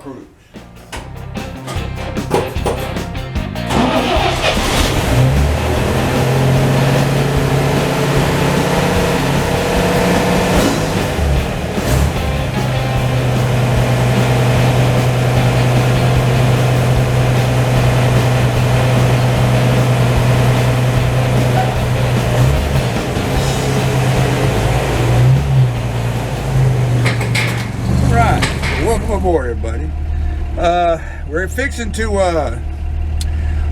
cruise. Welcome aboard, everybody. We're fixing to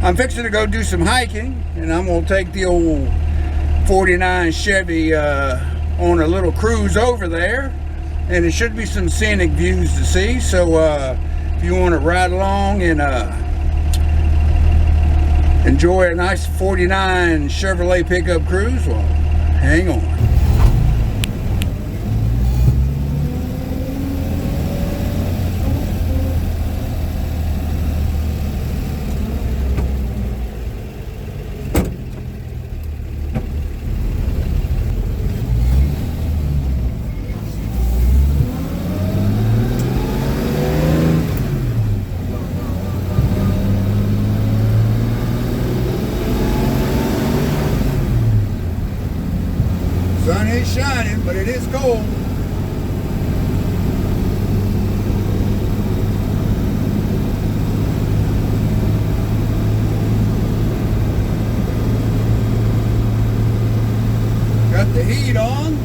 I'm fixing to go do some hiking, and I'm gonna take the old 49 Chevy on a little cruise over there, and it should be some scenic views to see. So if you want to ride along and enjoy a nice 49 Chevrolet pickup cruise, well, hang on. Sun is shining, but it is cold. Got the heat on.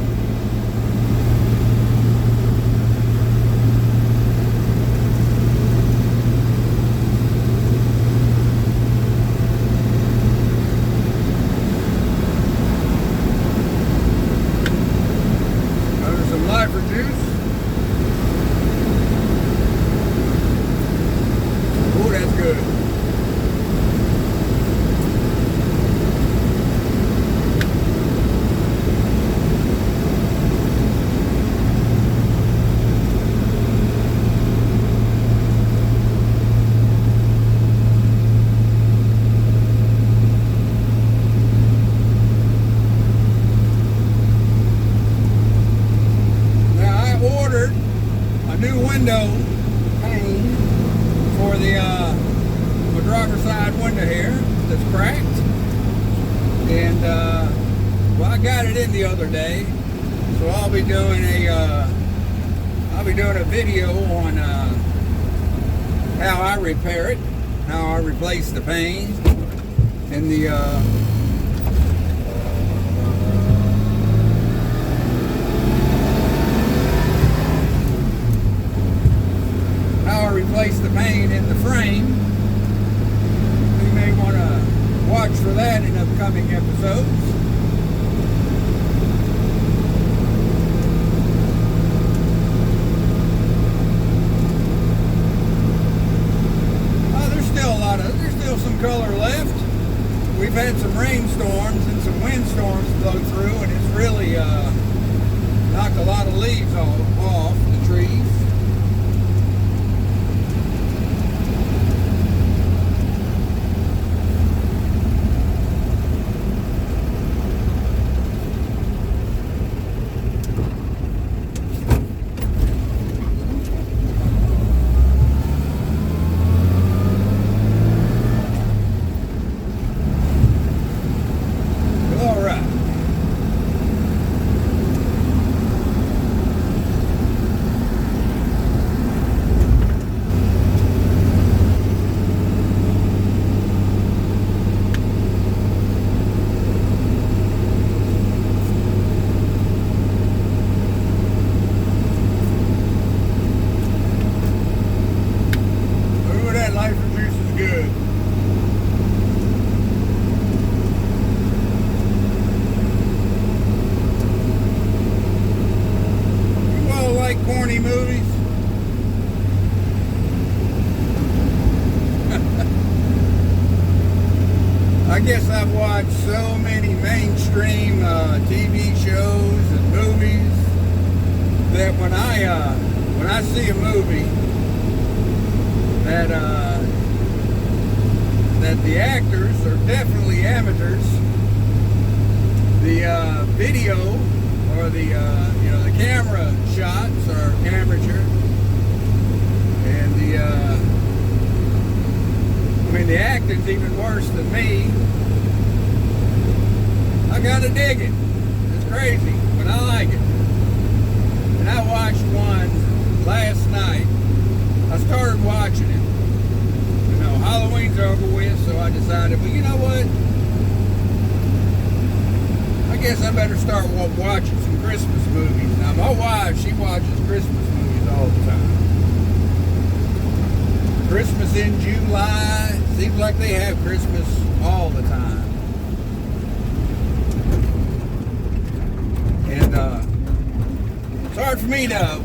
Lifer juice. Oh, that's good. New window pane for the my driver's side window here that's cracked, and well, I got it in the other day, so I'll be doing a video on how I repair it, how I replace the pane and the replace the pane in the frame. You may want to watch for that in upcoming episodes. There's still some color left. We've had some rainstorms and some windstorms blow through, and it's really knocked a lot of leaves off the trees. Corny movies. I guess I've watched so many mainstream TV shows and movies that when I see a movie that the actors are definitely amateurs, the video or the camera shots are amateur, and the the acting's even worse than me. I gotta dig it. It's crazy, but I like it. And I watched one last night. I started watching it. You know, Halloween's over with, so I decided, well, you know what? I guess I better start watching some Christmas movies. Now, my wife, she watches Christmas movies all the time. Christmas in July. Seems like they have Christmas all the time. And it's hard for me to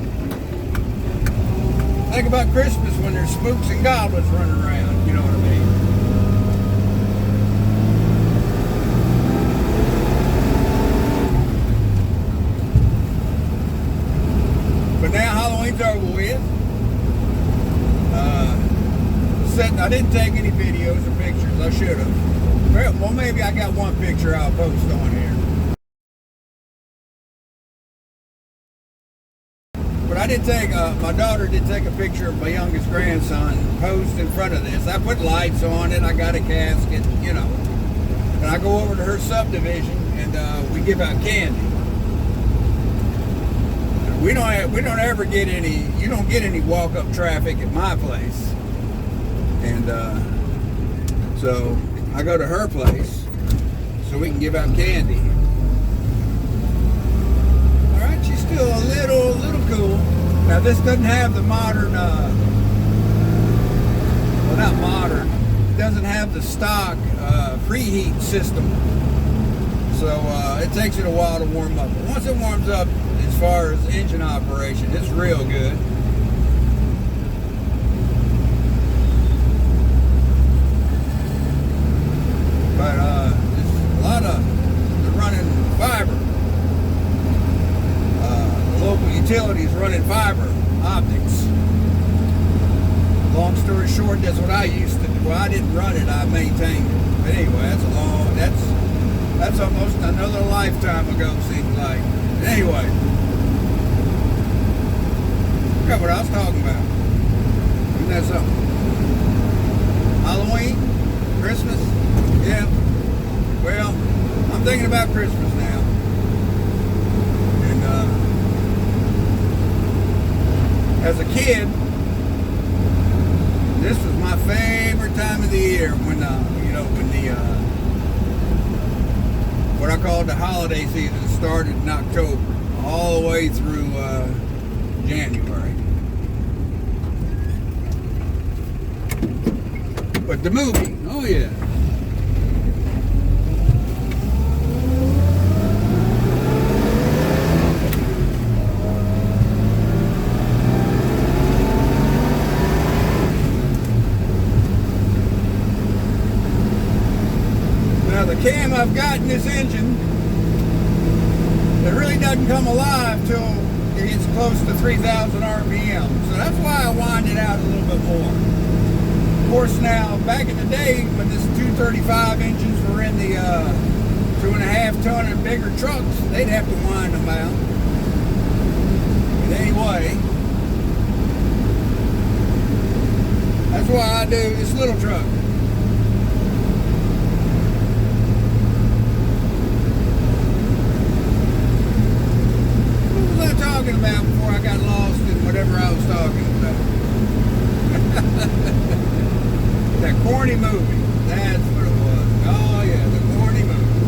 think about Christmas when there's spooks and goblins running around, you know what I mean? But now Halloween's over with. I didn't take any videos or pictures. I should have. Well, maybe I got one picture I'll post on here. But I did take, my daughter did take a picture of my youngest grandson posed in front of this. I put lights on it. I got a casket, you know. And I go over to her subdivision and we give out candy. We don't ever get any, you don't get any walk-up traffic at my place. And so I go to her place so we can give out candy. All right, she's still a little cool. Now this doesn't have the modern, well, not modern. It doesn't have the stock preheat system. So it takes it a while to warm up. But once it warms up, as far as engine operation, it's real good. But there's a lot of, they're running fiber. The local utilities running fiber optics. Long story short, that's what I used to do. Well, I didn't run it, I maintained it. But anyway, that's almost another lifetime ago, seems like. But anyway, I forgot what I was talking about. Isn't that something? Halloween? Christmas? Yeah. Well, I'm thinking about Christmas now. And as a kid, this was my favorite time of the year when you know, when the what I call the holiday season started in October all the way through January. But the movie, oh yeah. Now the cam I've got in this engine, it really doesn't come alive till it gets close to 3,000 RPM. So that's why I wind it out a little bit more. Of course, now back in the day when this 235 engines were in the 2.5 ton and bigger trucks, they'd have to wind them out. But anyway, that's why I do this little truck. What was I talking about before I got lost in whatever I was talking about? That corny movie. That's what it was. Oh yeah, the corny movie.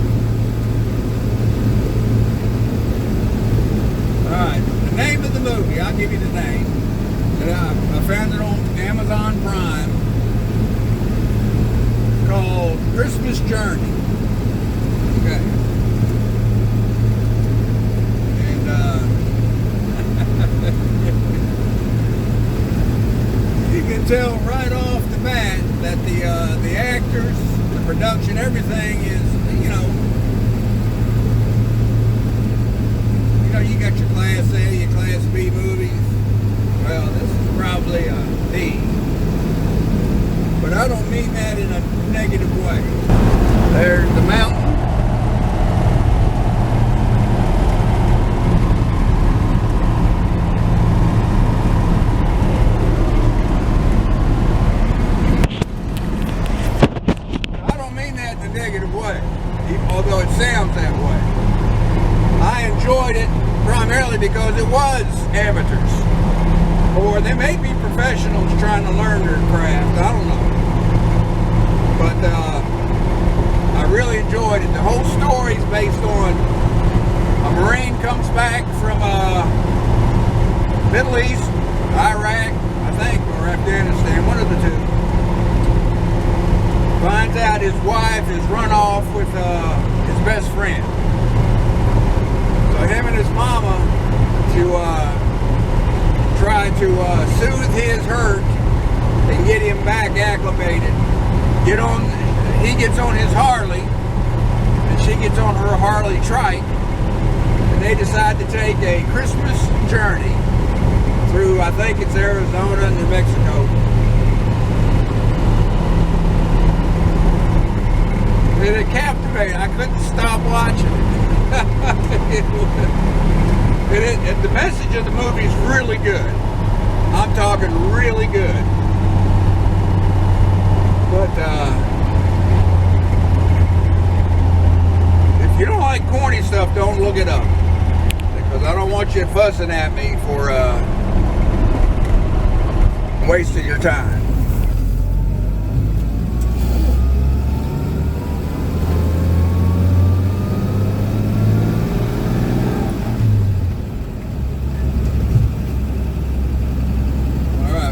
Alright, the name of the movie, I'll give you the name. I found it on Amazon Prime. It's called Christmas Journey. Okay. And you can tell right off the bat that the actors, the production, everything is, you know, you got your Class A, your Class B movies. Well, this is probably a B. But I don't mean that in a negative way. There's the mountain. was amateurs. Or they may be professionals trying to learn their craft. I don't know. But I really enjoyed it. The whole story is based on a Marine comes back from Middle East, Iraq, I think, or Afghanistan, one of the two. Finds out his wife is run off with his best friend. So him and his mama to try to soothe his hurt and get him back acclimated. He gets on his Harley, and she gets on her Harley trike, and they decide to take a Christmas journey through, I think it's Arizona and New Mexico. And it captivated. I couldn't stop watching it. And the message of the movie is really good. I'm talking really good. But if you don't like corny stuff, don't look it up. Because I don't want you fussing at me for wasting your time.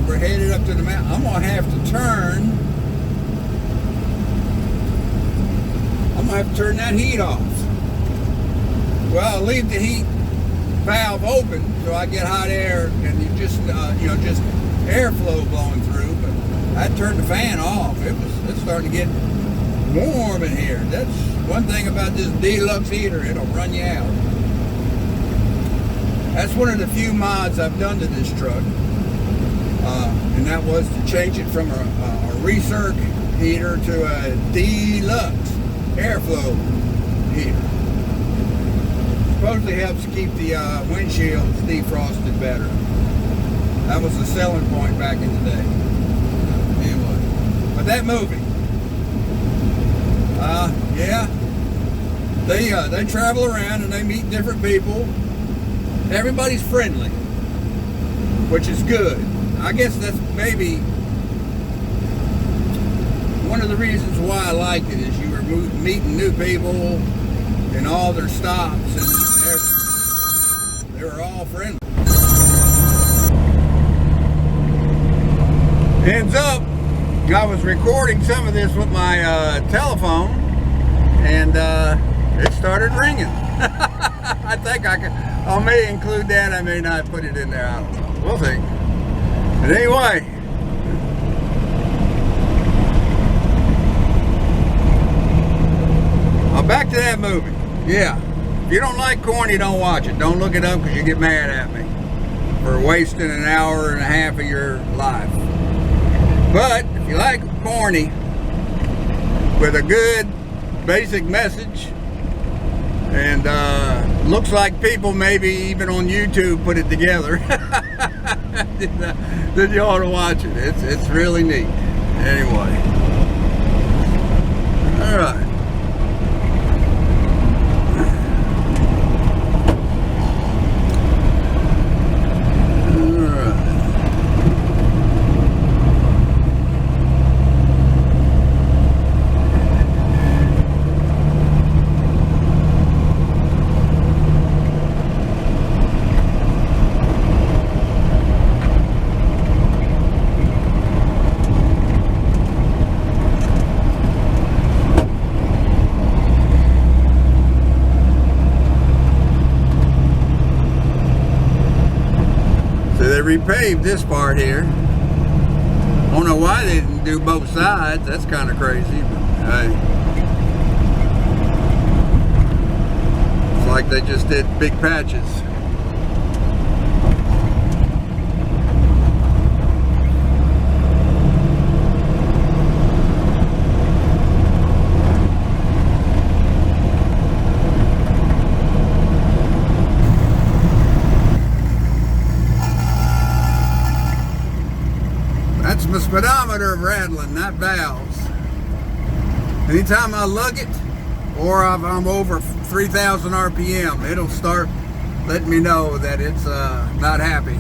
We're headed up to the mountain. I'm gonna have to turn. I'm gonna have to turn that heat off. Well, I'll leave the heat valve open so I get hot air and you just just airflow blowing through. But I turned the fan off. It's starting to get warm in here. That's one thing about this deluxe heater. It'll run you out. That's one of the few mods I've done to this truck. And that was to change it from a recirc heater to a deluxe airflow heater. Supposedly helps to keep the windshields defrosted better. That was the selling point back in the day. Anyway, but that movie, yeah, they travel around and they meet different people. Everybody's friendly, which is good. I guess that's maybe one of the reasons why I liked it, is you were meeting new people in all their stops, and they were all friendly. Ends up, I was recording some of this with my telephone, and it started ringing. I think I may include that. I may not put it in there. I don't know. We'll see. But anyway, back to that movie. Yeah, if you don't like corny, don't watch it. Don't look it up because you get mad at me for wasting an hour and a half of your life. But if you like corny with a good basic message, and looks like people maybe even on YouTube put it together, then you ought to watch it. It's really neat. Anyway, all right. They repaved this part here. I don't know why they didn't do both sides. That's kind of crazy, but hey. It's like they just did big patches. That's my speedometer rattling, not valves. Anytime I lug it, or if I'm over 3,000 RPM, it'll start letting me know that it's not happy.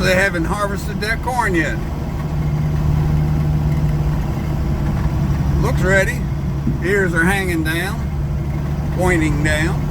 They haven't harvested that corn yet. Looks ready. Ears are hanging down, pointing down.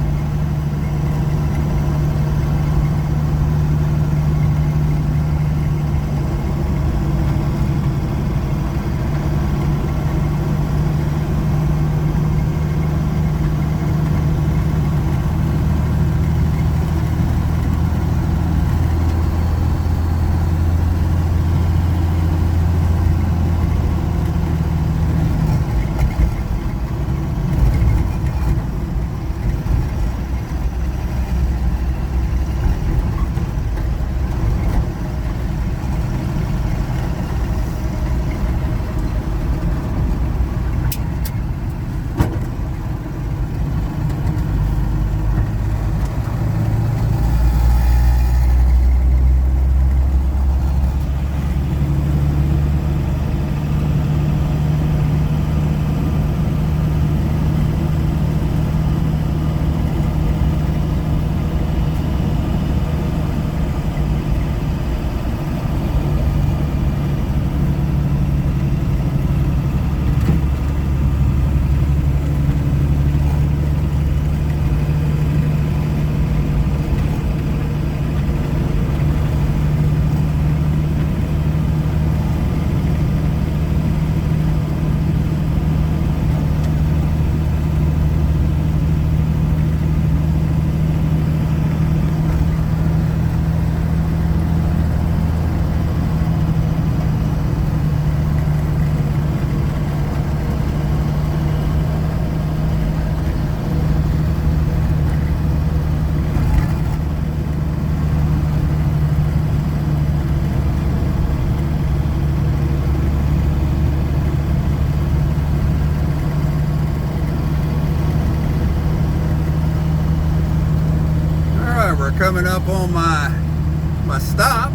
Coming up on my stop,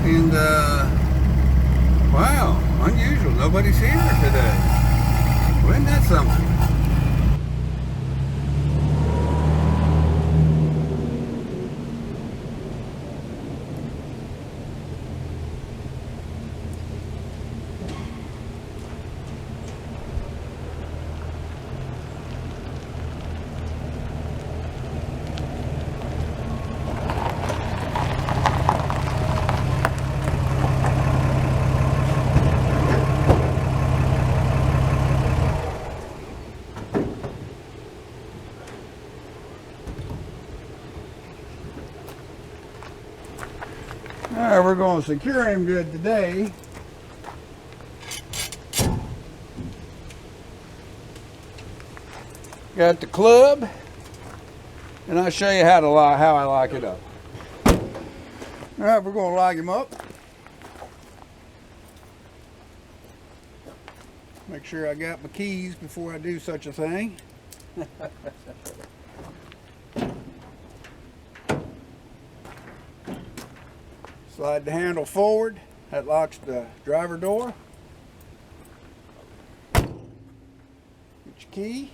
and wow, unusual, nobody's here today. Well, isn't that something? Alright, we're going to secure him good today. Got the club, and I'll show you how I lock it up. Alright, we're going to lock him up. Make sure I got my keys before I do such a thing. Slide the handle forward. That locks the driver door. Get your key.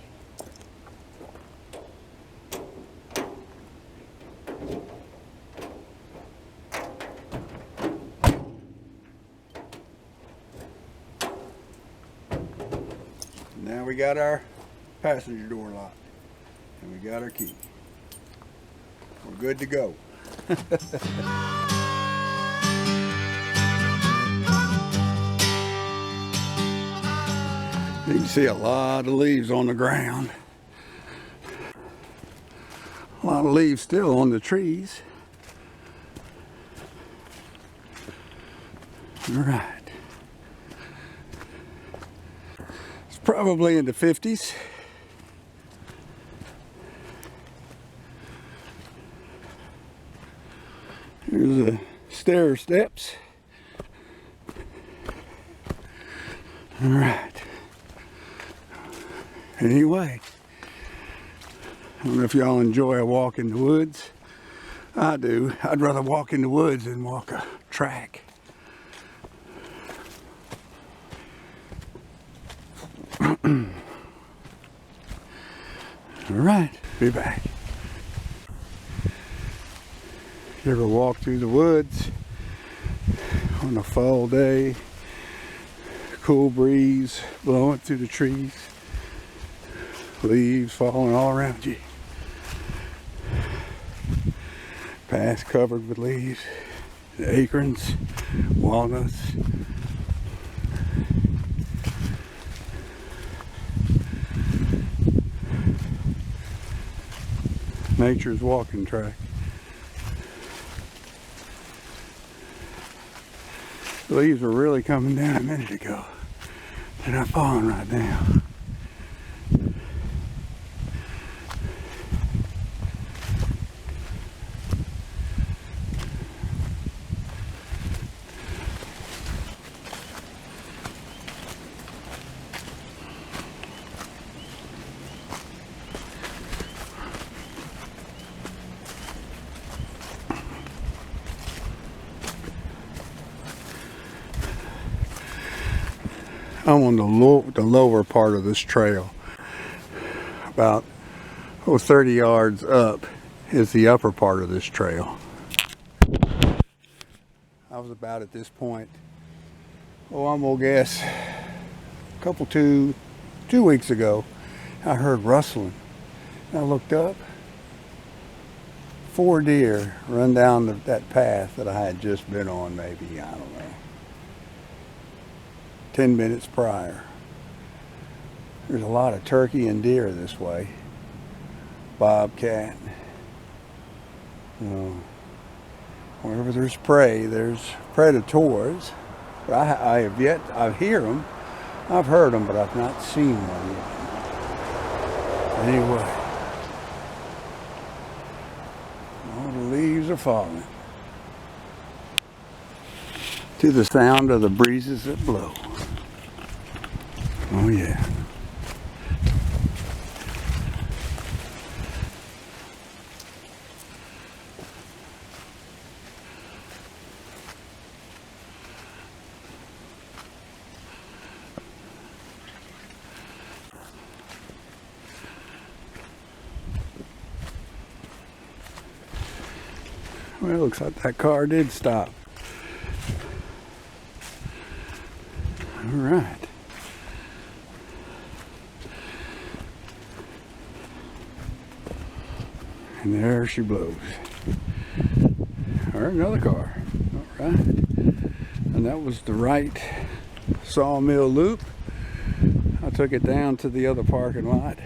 Now we got our passenger door locked. And we got our key. We're good to go. You can see a lot of leaves on the ground. A lot of leaves still on the trees. All right. It's probably in the 50s. Here's the stair steps. All right. Anyway, I don't know if y'all enjoy a walk in the woods. I do. I'd rather walk in the woods than walk a track. All right, be back. You ever walk through the woods on a fall day, cool breeze blowing through the trees, leaves falling all around you, paths covered with leaves, acorns, walnuts. Nature's walking track. The leaves were really coming down a minute ago. They're not falling right now. I'm on the lower part of this trail. About 30 yards up is the upper part of this trail. I was about at this point, I'm gonna guess two weeks ago, I heard rustling. I looked up, 4 deer run down that path that I had just been on, maybe, I don't know, 10 minutes prior. There's a lot of turkey and deer this way. Bobcat. Wherever there's prey, there's predators. But I hear them. I've heard them, but I've not seen one yet. Anyway, all the leaves are falling to the sound of the breezes that blow. Oh yeah. Well, it looks like that car did stop. All right. And there she blows. Or another car. All right. And that was the right sawmill loop. I took it down to the other parking lot.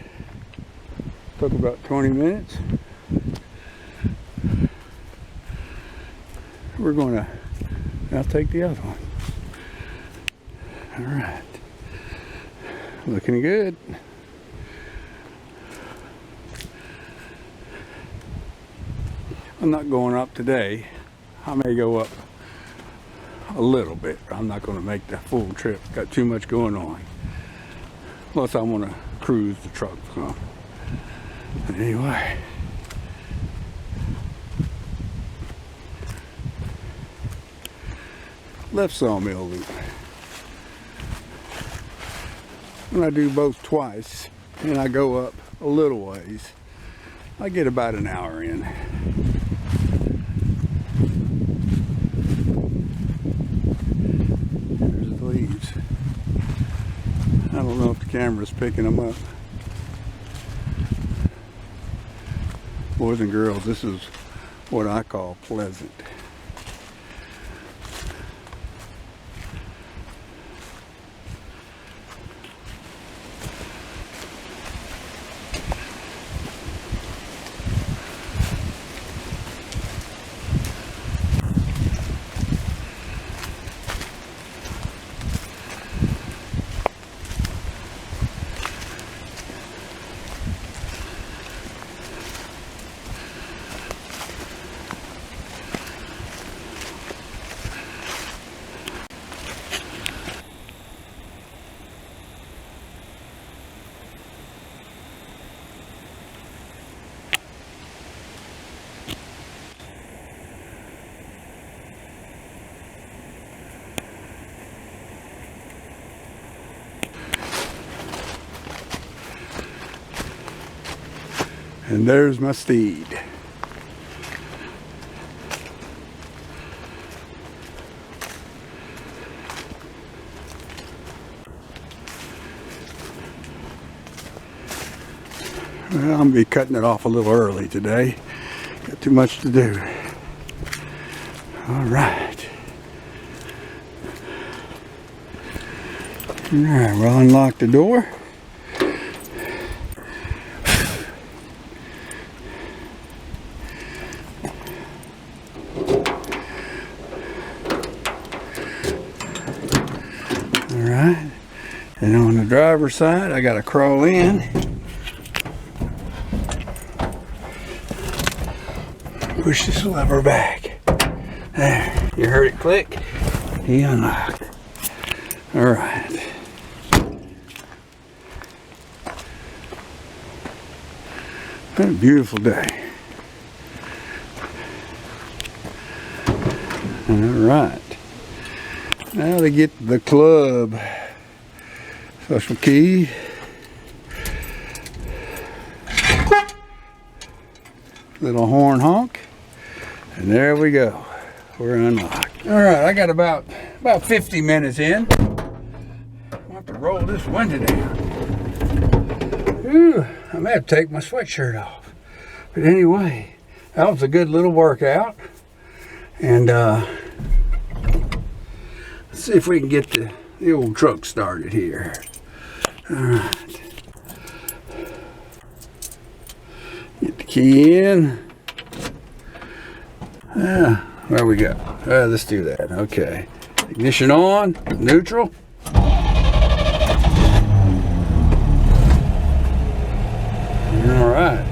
Took about 20 minutes. We're going to now take the other one. All right. Looking good. I'm not going up today. I may go up a little bit. I'm not going to make the full trip. Got too much going on. Plus I want to cruise the truck. So. Anyway. Left sawmill loop. When I do both twice and I go up a little ways, I get about an hour in. There's the leaves. I don't know if the camera's picking them up. Boys and girls, this is what I call pleasant. And there's my steed. Well, I'm gonna be cutting it off a little early today. Got too much to do. All right. All right, we'll unlock the door. All right. And on the driver's side, I gotta crawl in. Push this lever back. There, you heard it click. He unlocked. All right. What a beautiful day. All right. Now to get the club. Special key. Little horn honk. And there we go. We're unlocked. All right, I got about 50 minutes in. I'll have to roll this window down. Ooh, I may have to take my sweatshirt off. But anyway, that was a good little workout. And let's see if we can get the old truck started here. All right. Get the key in. There we go. Let's do that. Okay. Ignition on. Neutral. All right.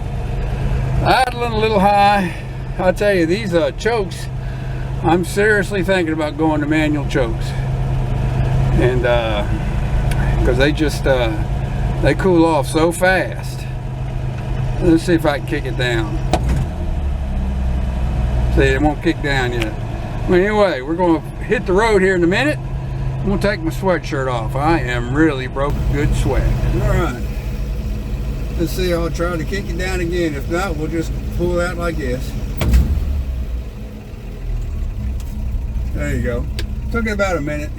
Idling a little high. I'll tell you, these chokes, I'm seriously thinking about going to manual chokes. And because they just they cool off so fast. Let's see if I can kick it down. See, it won't kick down yet. Well, anyway, we're going to hit the road here in a minute. I'm going to take my sweatshirt off. I am really broke good sweat. All right. Let's see, I'll try to kick it down again. If not, we'll just pull out like this. There you go. Took it about a minute.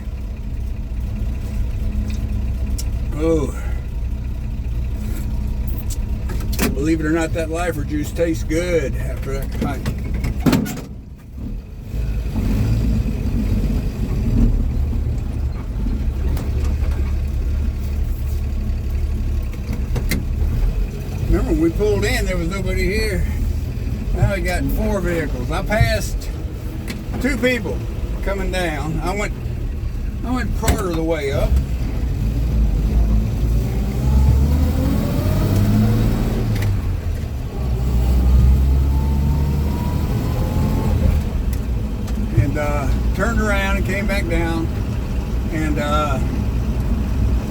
Oh. Believe it or not, that lifer juice tastes good after that hike. Remember when we pulled in, there was nobody here. Now we got 4 vehicles. I passed 2 people coming down. I went part of the way up. Turned around and came back down, and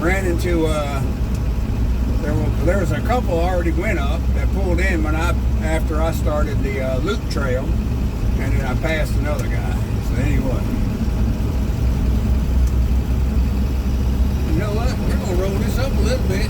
ran into there was a couple already went up that pulled in after I started the loop trail, and then I passed another guy. So anyway, you know what? We're gonna roll this up a little bit.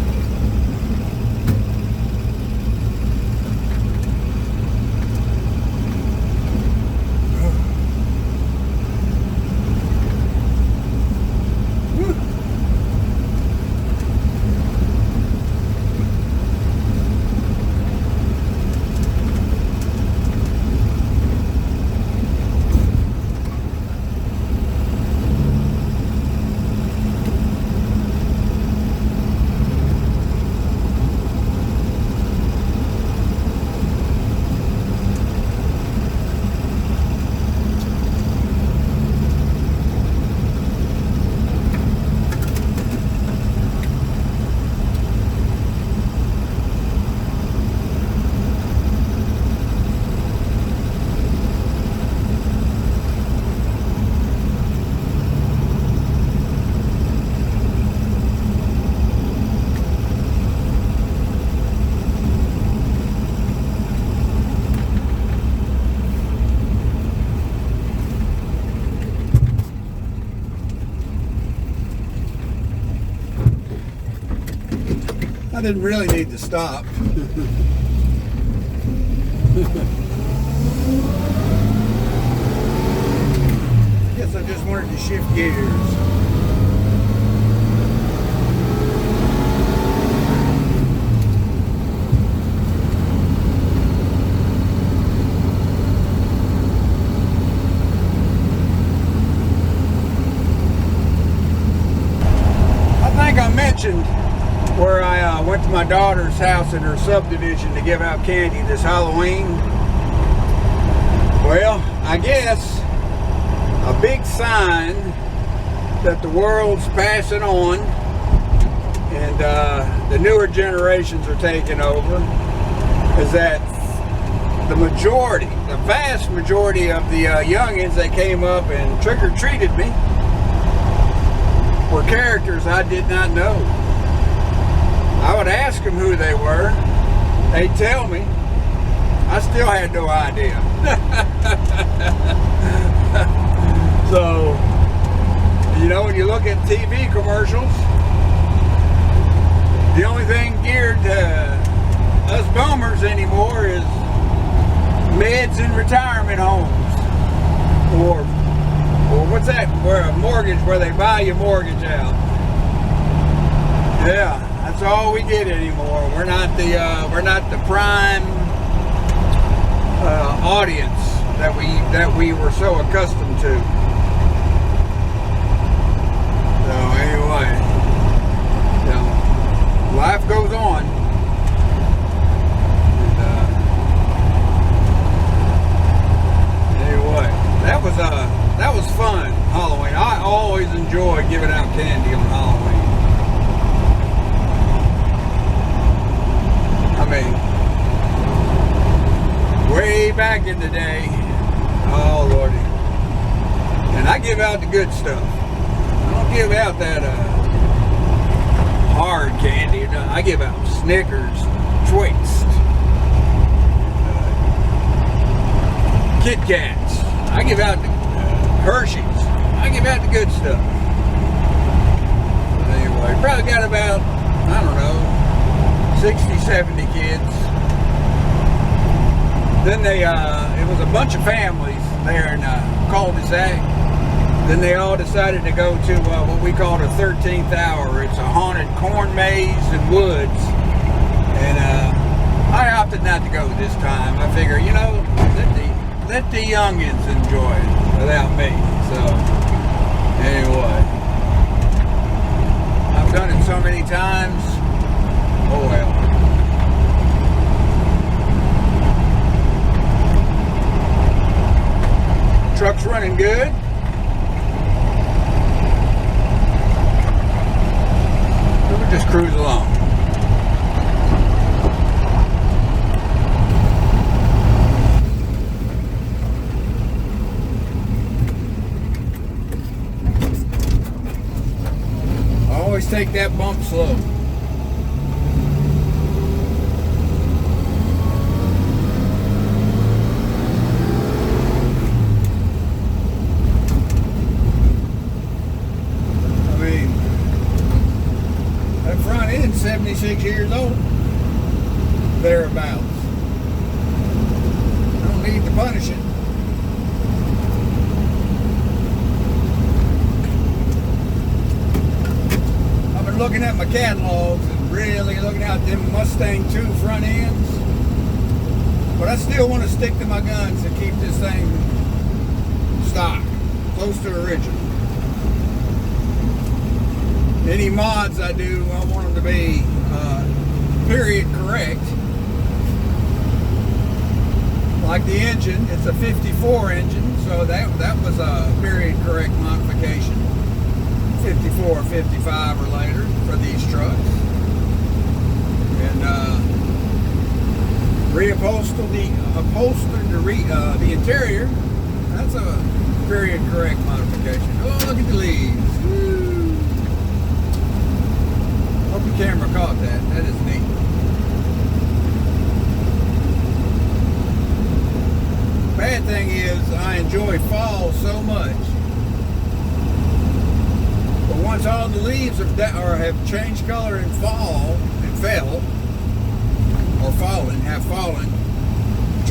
I didn't really need to stop. Guess I just wanted to shift gears. Where I went to my daughter's house in her subdivision to give out candy this Halloween. Well, I guess a big sign that the world's passing on and the newer generations are taking over is that the vast majority of the youngins that came up and trick-or-treated me were characters I did not know. I would ask them who they were. They'd tell me. I still had no idea. So, you know, when you look at TV commercials, the only thing geared to us bummers anymore is meds in retirement homes. Or what's that? Where a mortgage, where they buy your mortgage out. Yeah, that's all we get anymore. We're not the prime audience that we were so accustomed to. So anyway, you know, life goes on. And, anyway, that was fun. Halloween. I always enjoy giving out candy on Halloween. I mean, way back in the day, oh lordy, and I give out the good stuff. I don't give out that hard candy. No, I give out Snickers, Twix, Kit Kats. I give out the Hershey's. I give out the good stuff. But anyway, probably got about, I don't know, 60, 70 kids. Then it was a bunch of families there in cul-de-sac. Then they all decided to go to what we call the 13th hour. It's a haunted corn maze and woods. And I opted not to go this time. I figure, you know, let the youngins enjoy it without me. So, anyway. I've done it so many times. Oh well. Truck's running good. So we'll just cruise along. Always take that bump slow. I mean, that front end's 76 years old. Thereabouts. I don't need to punish it. Looking at my catalogs and really looking at them Mustang 2 front ends, but I still want to stick to my guns and keep this thing stock, close to original. Any mods I do, I want them to be period correct. Like the engine, it's a 54 engine, so that was a period correct modification. 54 or 55 or later for these trucks. And reupholstered the interior. That's a period correct modification. Oh, look at the leaves. Woo. Hope the camera caught that. That is neat. Bad thing is I enjoy fall so much. But once all the leaves have changed color and have fallen,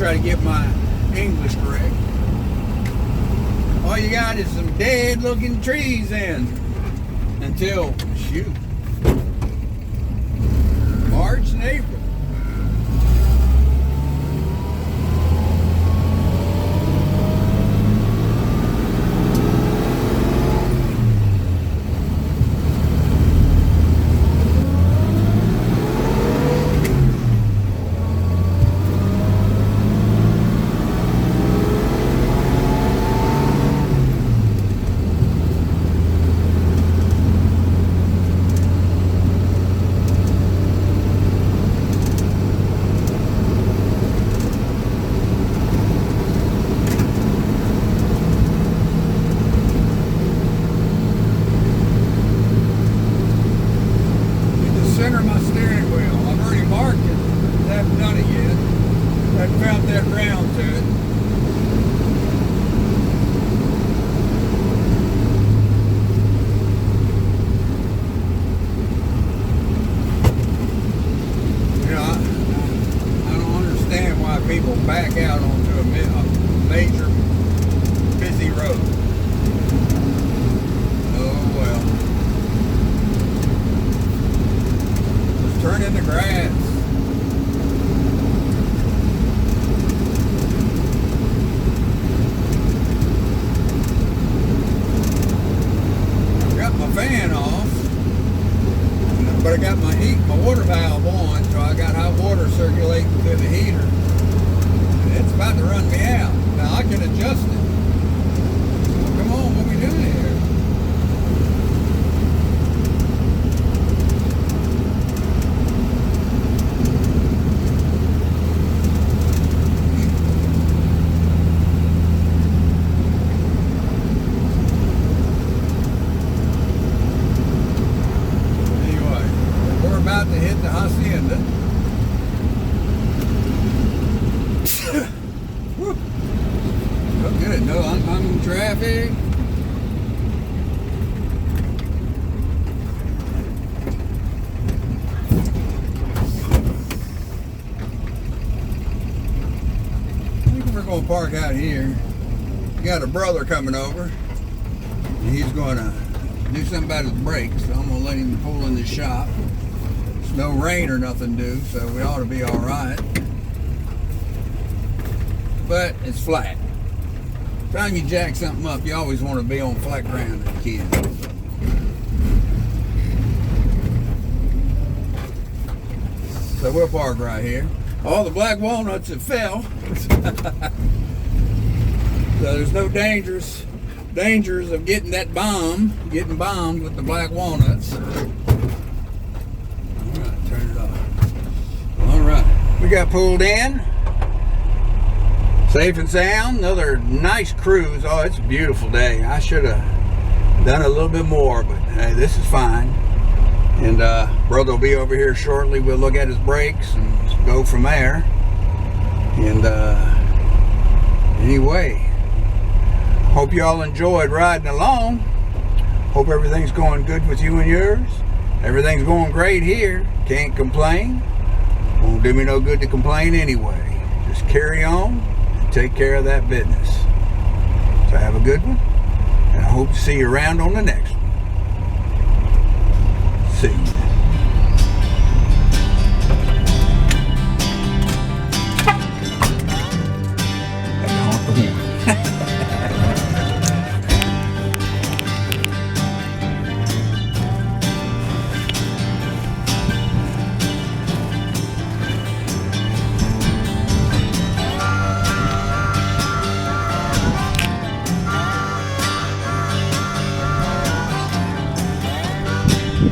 try to get my English correct. All you got is some dead looking trees until, shoot, March and April. Center my steering wheel. I've already marked it. I haven't done it yet. I found that round to it. You know, I don't understand why people back out onto a major busy road. Oh well. Turn in the grass. Got my fan off, but I got my water valve on, so I got hot water circulating through the heater. And it's about to run me out. Now I can adjust it. Come on, what are we doing here? About to hit the House Mtn. Oh, good. No oncoming traffic. I think we're going to park out here. We got a brother coming over. And he's going to do something about his brakes, so I'm going to let him pull in the shop. No rain or nothing due, so we ought to be all right. But it's flat. Time you jack something up, you always want to be on flat ground if you can. So we'll park right here. All the black walnuts have fell. So there's no dangers of getting bombed with the black walnuts. We got pulled in, safe and sound. Another nice cruise. Oh, it's a beautiful day. I should have done a little bit more, but hey, this is fine. And brother will be over here shortly. We'll look at his brakes and go from there. And anyway, hope y'all enjoyed riding along. Hope everything's going good with you and yours. Everything's going great here. Can't complain. Won't do me no good to complain anyway. Just carry on and take care of that business. So have a good one, and I hope to see you around on the next one. See you.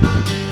Bye.